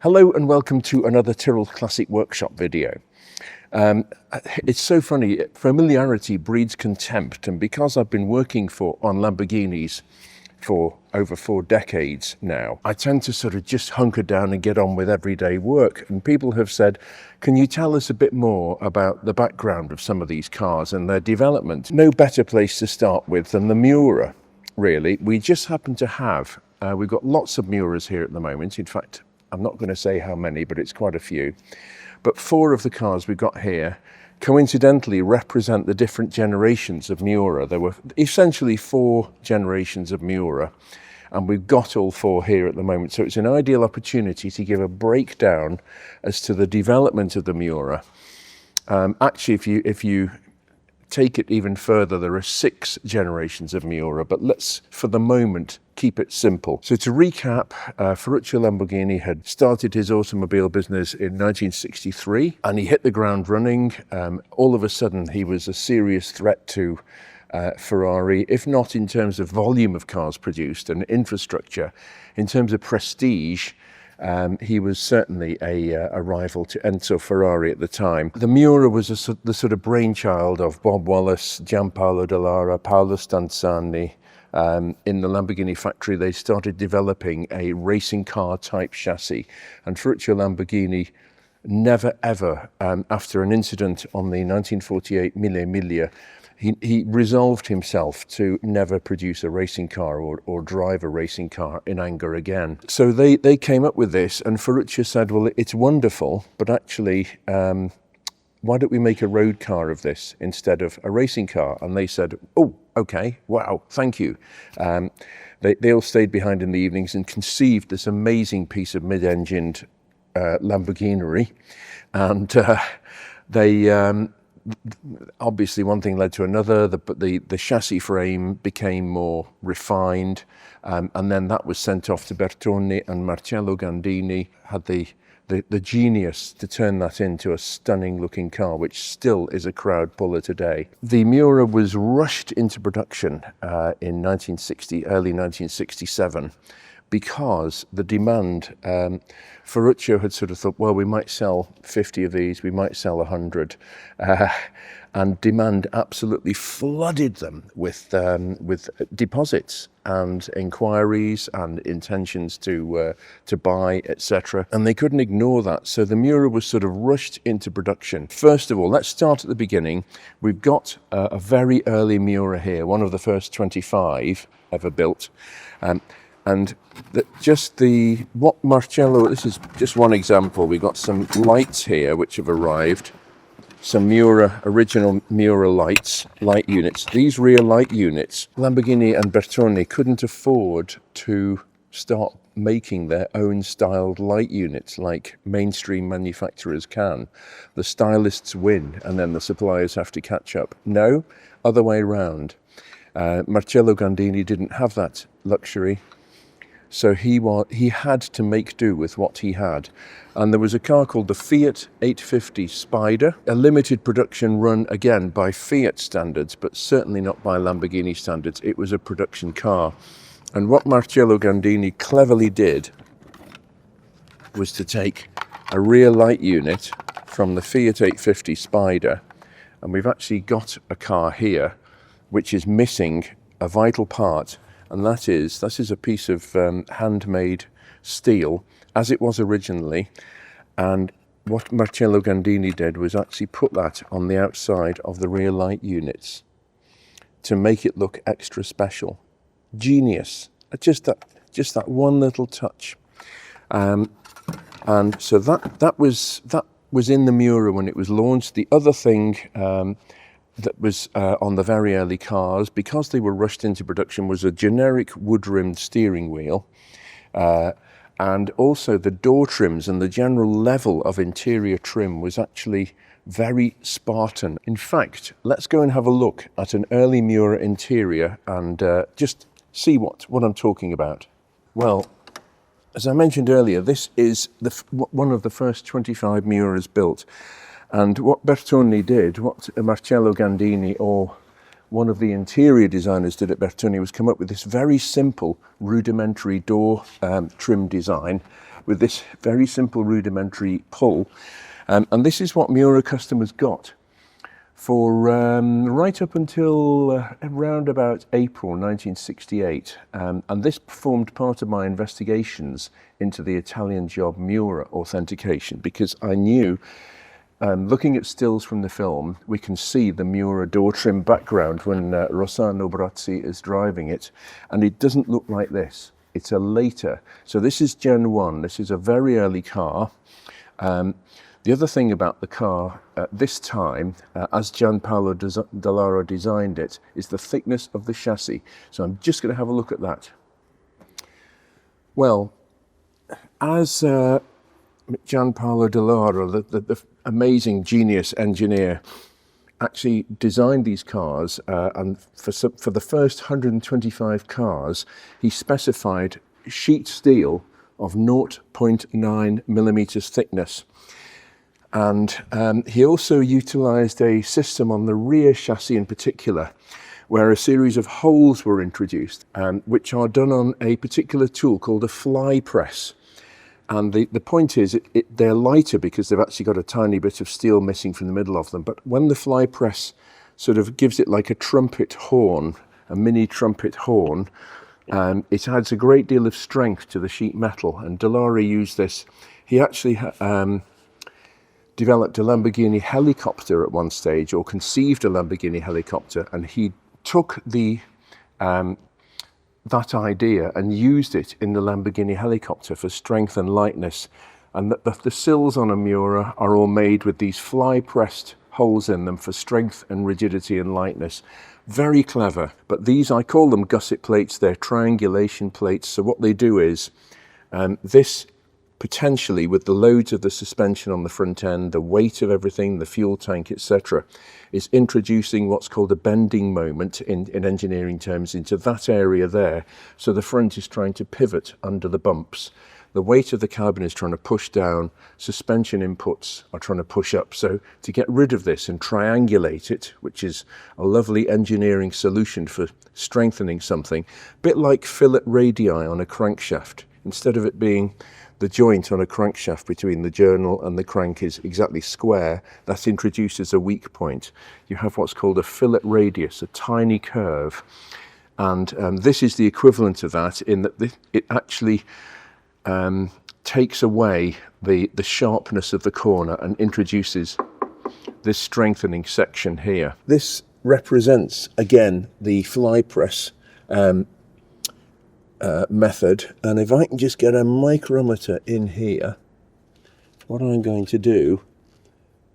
Hello and welcome to another Tyrrell Classic Workshop video. It's so funny, familiarity breeds contempt, and because I've been working on Lamborghinis for over 4 decades now, I tend to sort of just hunker down and get on with everyday work. And people have said, can you tell us a bit more about the background of some of these cars and their development? No better place to start with than the Miura, really. We just happen to have, we've got lots of Miuras here at the moment. In fact, I'm not going to say how many, but it's quite a few. But 4 of the cars we've got here coincidentally represent the different generations of Miura. There were essentially 4 generations of Miura, and we've got all 4 here at the moment. So it's an ideal opportunity to give a breakdown as to the development of the Miura. Actually, if you take it even further, there are 6 generations of Miura, but let's, for the moment, keep it simple. So to recap, Ferruccio Lamborghini had started his automobile business in 1963, and he hit the ground running. All of a sudden, he was a serious threat to Ferrari, if not in terms of volume of cars produced and infrastructure. In terms of prestige, he was certainly a rival to Enzo Ferrari at the time. The Miura was the sort of brainchild of Bob Wallace, Gianpaolo Dallara, Paolo Stanzani. In the Lamborghini factory, they started developing a racing car type chassis, and Ferruccio Lamborghini never ever, after an incident on the 1948 Mille Miglia, he resolved himself to never produce a racing car or drive a racing car in anger again. So they came up with this, and Ferruccio said, well, it's wonderful, but actually, why don't we make a road car of this instead of a racing car? And they said, oh, okay, wow, thank you. They all stayed behind in the evenings and conceived this amazing piece of mid-engined Lamborghini. And obviously one thing led to another. The chassis frame became more refined, and then that was sent off to Bertone, and Marcello Gandini had the genius to turn that into a stunning looking car, which still is a crowd puller today. The Miura was rushed into production in early 1967, because the demand, Ferruccio had sort of thought, well, we might sell 50 of these, we might sell 100, and demand absolutely flooded them with deposits and inquiries and intentions to buy, etc. And they couldn't ignore that. So the Miura was sort of rushed into production. First of all, let's start at the beginning. We've got a very early Miura here, one of the first 25 ever built. And what Marcello, this is just one example. We've got some lights here which have arrived. Some original Miura light units. These rear light units, Lamborghini and Bertone couldn't afford to start making their own styled light units like mainstream manufacturers can. The stylists win, and then the suppliers have to catch up. No, other way around. Marcello Gandini didn't have that luxury. So he had to make do with what he had. And there was a car called the Fiat 850 Spider, a limited production run, again, by Fiat standards, but certainly not by Lamborghini standards. It was a production car. And what Marcello Gandini cleverly did was to take a rear light unit from the Fiat 850 Spider, and we've actually got a car here which is missing a vital part. And that is a piece of handmade steel, as it was originally. And what Marcello Gandini did was actually put that on the outside of the rear light units to make it look extra special. Genius. Just that one little touch. And so that was in the Miura when it was launched. The other thing that was on the very early cars, because they were rushed into production, was a generic wood-rimmed steering wheel, and also the door trims and the general level of interior trim was actually very Spartan. In fact, let's go and have a look at an early Miura interior and just see what I'm talking about. Well, as I mentioned earlier, this is one of the first 25 Miuras built. And what Bertone did, what Marcello Gandini or one of the interior designers did at Bertone was come up with this very simple rudimentary door trim design, with this very simple rudimentary pull. And this is what Miura customers got for right up until around about April 1968. And this formed part of my investigations into the Italian job Miura authentication, because I knew, looking at stills from the film, we can see the Miura door trim background when Rossano Brazzi is driving it, and it doesn't look like this. It's a later. So this is Gen 1. This is a very early car. The other thing about the car at this time, as Gianpaolo Dallaro designed it, is the thickness of the chassis. So I'm just going to have a look at that. Well, as Gianpaolo Dallaro, the amazing genius engineer, actually designed these cars, and for the first 125 cars, he specified sheet steel of 0.9 millimeters thickness. And he also utilized a system on the rear chassis in particular, where a series of holes were introduced, which are done on a particular tool called a fly press. And the point is, they're lighter because they've actually got a tiny bit of steel missing from the middle of them. But when the fly press sort of gives it like a trumpet horn, a mini trumpet horn, it adds a great deal of strength to the sheet metal. And Dallaro used this. He actually developed a Lamborghini helicopter at one stage, or conceived a Lamborghini helicopter, and he took that idea and used it in the Lamborghini helicopter for strength and lightness. And the sills on a Miura are all made with these fly-pressed holes in them for strength and rigidity and lightness. Very clever. But these, I call them gusset plates. They're triangulation plates. So what they do is, this potentially, with the loads of the suspension on the front end, the weight of everything, the fuel tank, etc., is introducing what's called a bending moment in engineering terms into that area there. So the front is trying to pivot under the bumps. The weight of the cabin is trying to push down, suspension inputs are trying to push up. So to get rid of this and triangulate it, which is a lovely engineering solution for strengthening something, a bit like fillet radii on a crankshaft. Instead of it being the joint on a crankshaft between the journal and the crank is exactly square, that introduces a weak point. You have what's called a fillet radius, a tiny curve. And this is the equivalent of that, in that it actually takes away the sharpness of the corner and introduces this strengthening section here. This represents, again, the fly press method, and if I can just get a micrometer in here, what I'm going to do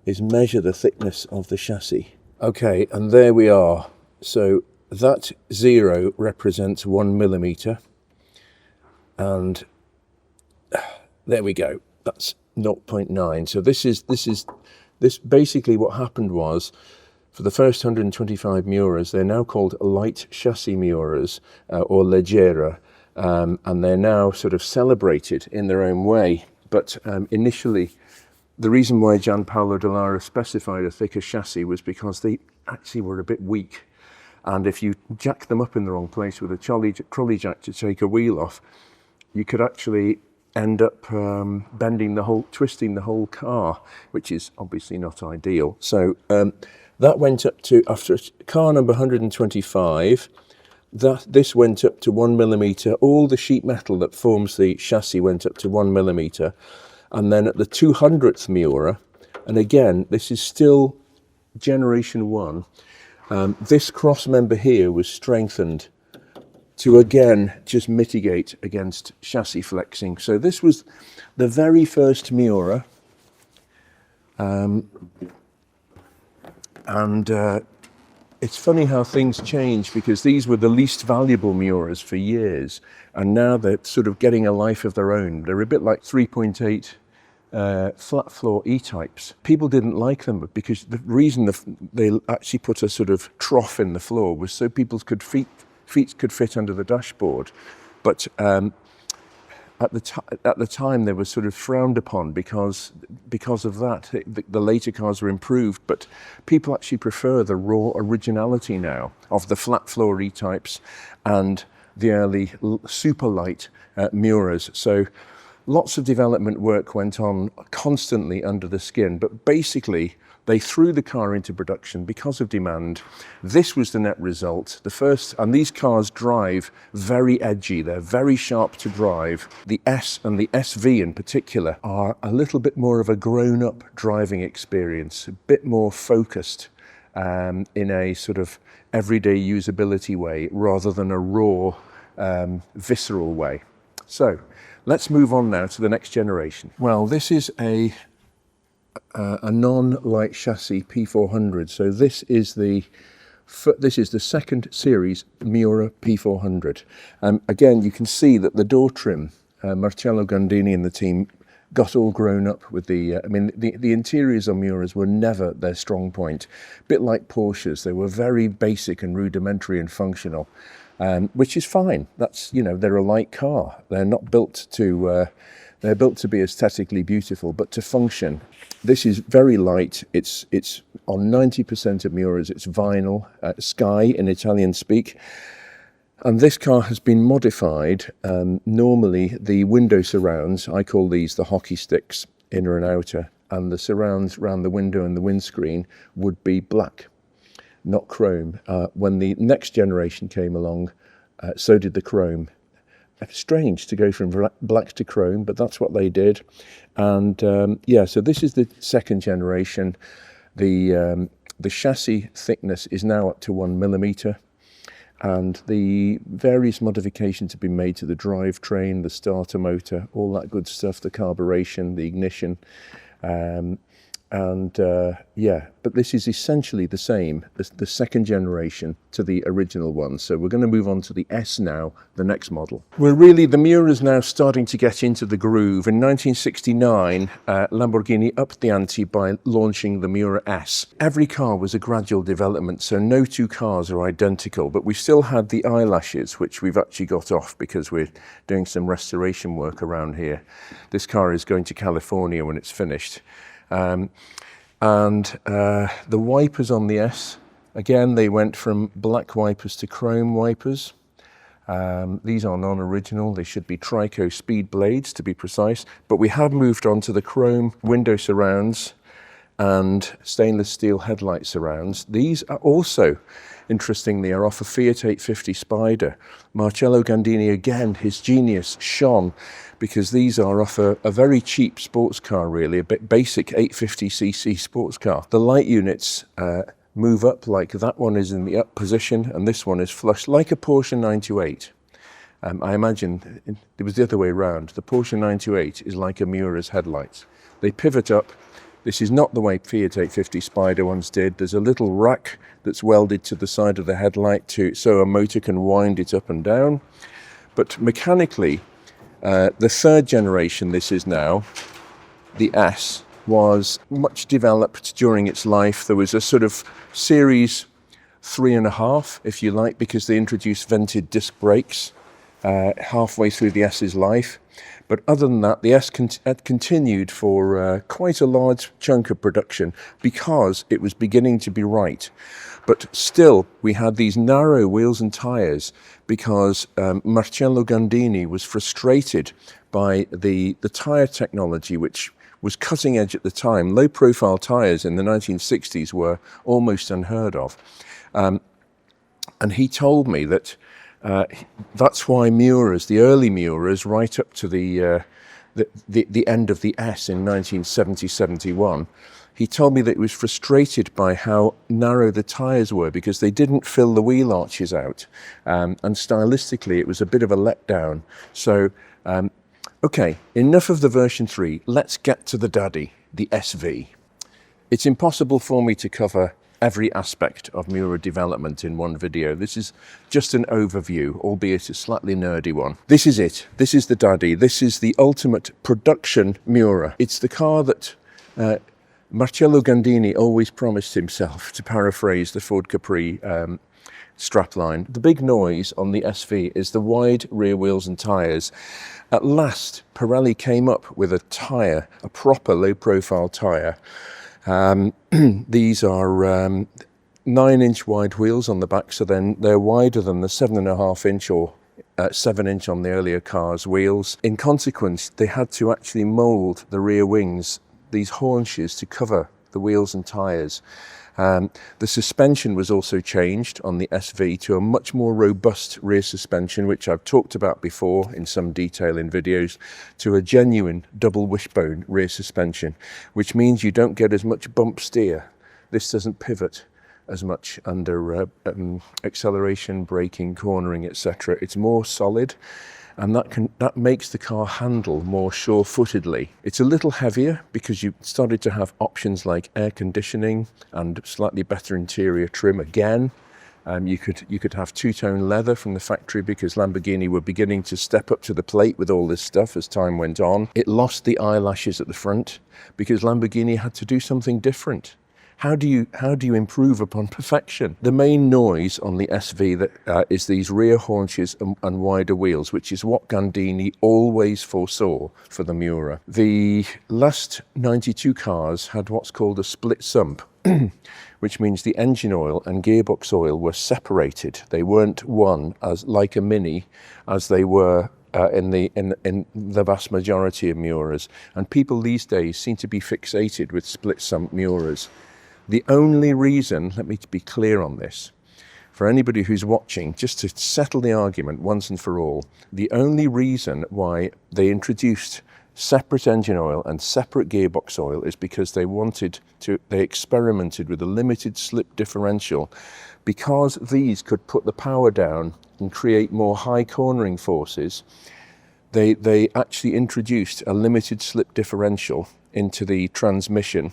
is measure the thickness of the chassis. Okay, and there we are. So that 0 represents 1 millimeter, and there we go. That's 0.9. So this basically what happened was, for the first 125 Miuras, they're now called light chassis Miuras, or leggera. And they're now sort of celebrated in their own way. But initially, the reason why Gianpaolo Dallaro specified a thicker chassis was because they actually were a bit weak. And if you jack them up in the wrong place with a trolley jack to take a wheel off, you could actually end up twisting the whole car, which is obviously not ideal. So that went up to, after car number 125, this went up to 1 millimeter. All the sheet metal that forms the chassis went up to 1 millimeter. And then at the 200th Miura, and again, this is still generation 1, this cross member here was strengthened to, again, just mitigate against chassis flexing. So this was the very first Miura. It's funny how things change, because these were the least valuable Miuras for years, and now they're sort of getting a life of their own. They're a bit like 3.8 flat floor E-types. People didn't like them because the reason they actually put a sort of trough in the floor was so people's feet could fit under the dashboard. But at the time they were sort of frowned upon because of that. The later cars were improved, but people actually prefer the raw originality now of the flat floor E-types and the early super light Miuras. So Lots of development work went on constantly under the skin, but basically they threw the car into production because of demand. This was the net result. The first, and these cars drive very edgy. They're very sharp to drive. The S and the SV in particular are a little bit more of a grown-up driving experience, a bit more focused in a sort of everyday usability way rather than a raw, visceral way. So let's move on now to the next generation. Well, this is a non-light chassis P400. So this is the second series Miura P400. Again, you can see that the door trim, Marcello Gandini and the team got all grown up with the, the interiors on Miuras were never their strong point. A bit like Porsches, they were very basic and rudimentary and functional, which is fine. That's, they're a light car. They're not built to, they're built to be aesthetically beautiful, but to function. This is very light. It's on 90% of Miuras, it's vinyl, Sky in Italian speak. And this car has been modified. Normally the window surrounds, I call these the hockey sticks, inner and outer, and the surrounds around the window and the windscreen would be black, not chrome. When the next generation came along, so did the chrome. Strange to go from black to chrome, but that's what they did. And so this is the second generation. The chassis thickness is now up to 1 millimeter. And the various modifications have been made to the drivetrain, the starter motor, all that good stuff, the carburation, the ignition. But this is essentially the same, the second generation to the original one. So we're going to move on to the S now, the next model. Well, really, the Miura is now starting to get into the groove. In 1969, Lamborghini upped the ante by launching the Miura S. Every car was a gradual development, so no two cars are identical, but we still had the eyelashes, which we've actually got off because we're doing some restoration work around here. This car is going to California when it's finished. The wipers on the S, again, they went from black wipers to chrome wipers. These are non-original. They should be Trico speed blades to be precise, but we have moved on to the chrome window surrounds and stainless steel headlight surrounds. These are also, interestingly, are off a Fiat 850 Spider. Marcello Gandini, again, his genius shone, because these are off a very cheap sports car, really, a bit basic 850cc sports car. The light units move up, like that one is in the up position, and this one is flush, like a Porsche 928. I imagine it was the other way around. The Porsche 928 is like a Miura's headlights. They pivot up. This is not the way Fiat 850 Spider ones did. There's a little rack that's welded to the side of the headlight so a motor can wind it up and down. But mechanically, the third generation, this is now, the S, was much developed during its life. There was a sort of series 3.5, if you like, because they introduced vented disc brakes halfway through the S's life. But other than that, the S had continued for quite a large chunk of production because it was beginning to be right. But still, we had these narrow wheels and tyres because Marcello Gandini was frustrated by the tyre technology, which was cutting edge at the time. Low-profile tyres in the 1960s were almost unheard of. And he told me that that's why Miuras, the early Miuras, right up to the end of the S in 1970-71, he told me that he was frustrated by how narrow the tyres were because they didn't fill the wheel arches out. And stylistically, it was a bit of a letdown. So, okay, enough of the version 3. Let's get to the daddy, the SV. It's impossible for me to cover every aspect of Miura development in one video. This is just an overview, albeit a slightly nerdy one. This is it. This is the daddy. This is the ultimate production Miura. It's the car that Marcello Gandini always promised himself, to paraphrase the Ford Capri strapline. The big noise on the SV is the wide rear wheels and tyres. At last, Pirelli came up with a tyre, a proper low-profile tyre. These are 9-inch wide wheels on the back, so then they're wider than the 7.5-inch or 7-inch on the earlier cars' wheels. In consequence, they had to actually mould the rear wings, these haunches, to cover the wheels and tyres. The suspension was also changed on the SV to a much more robust rear suspension, which I've talked about before in some detail in videos, to a genuine double wishbone rear suspension, which means you don't get as much bump steer. This doesn't pivot as much under acceleration, braking, cornering, etc. It's more solid, and that makes the car handle more sure-footedly. It's a little heavier because you started to have options like air conditioning and slightly better interior trim again. You could have two-tone leather from the factory because Lamborghini were beginning to step up to the plate with all this stuff as time went on. It lost the eyelashes at the front because Lamborghini had to do something different. How do you improve upon perfection? The main noise on the SV is these rear haunches and wider wheels, which is what Gandini always foresaw for the Miura. The last 92 cars had what's called a split sump, which means the engine oil and gearbox oil were separated. They weren't one, as like a Mini, as they were in the vast majority of Miuras. And people these days seem to be fixated with split sump Miuras. The only reason, let me be clear on this, for anybody who's watching, just to settle the argument once and for all, the only reason why they introduced separate engine oil and separate gearbox oil is because they experimented with a limited slip differential. Because these could put the power down and create more high cornering forces, they actually introduced a limited slip differential into the transmission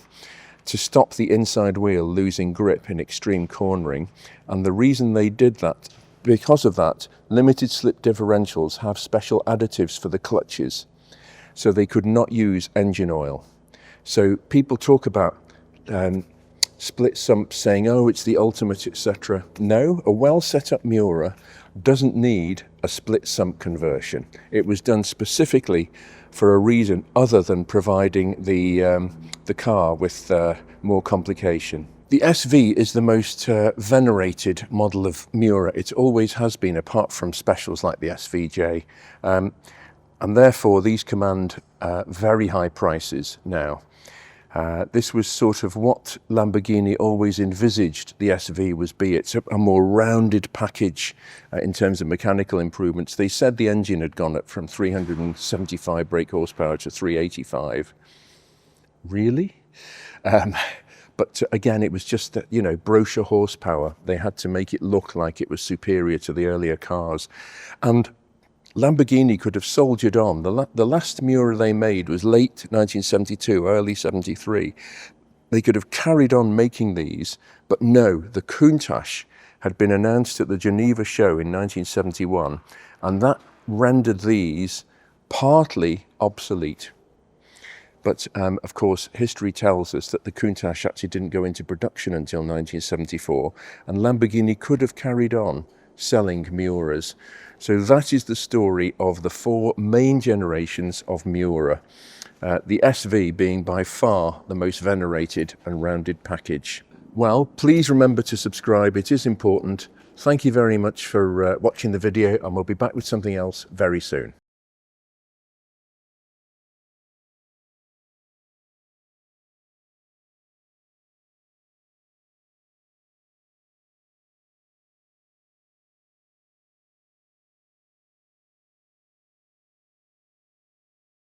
to stop the inside wheel losing grip in extreme cornering. And the reason they did that, because of that, limited slip differentials have special additives for the clutches, so they could not use engine oil. So people talk about split sumps saying, oh, it's the ultimate, etc. No, a well set up Miura doesn't need a split sump conversion. It was done specifically for a reason other than providing the car with more complication. The SV is the most venerated model of Miura. It always has been, apart from specials like the SVJ. And therefore, these command very high prices now. This was sort of what Lamborghini always envisaged the SV was be. It's a more rounded package in terms of mechanical improvements. They said the engine had gone up from 375 brake horsepower to 385. Really? But again, it was just, brochure horsepower. They had to make it look like it was superior to the earlier cars. And Lamborghini could have soldiered on. The last Miura they made was late 1972, early 73. They could have carried on making these, but no, the Countach had been announced at the Geneva show in 1971, and that rendered these partly obsolete. But of course, history tells us that the Countach actually didn't go into production until 1974, and Lamborghini could have carried on selling Miuras. So that is the story of the 4 main generations of Miura, the SV being by far the most venerated and rounded package. Well, please remember to subscribe, it is important. Thank you very much for watching the video, and we'll be back with something else very soon.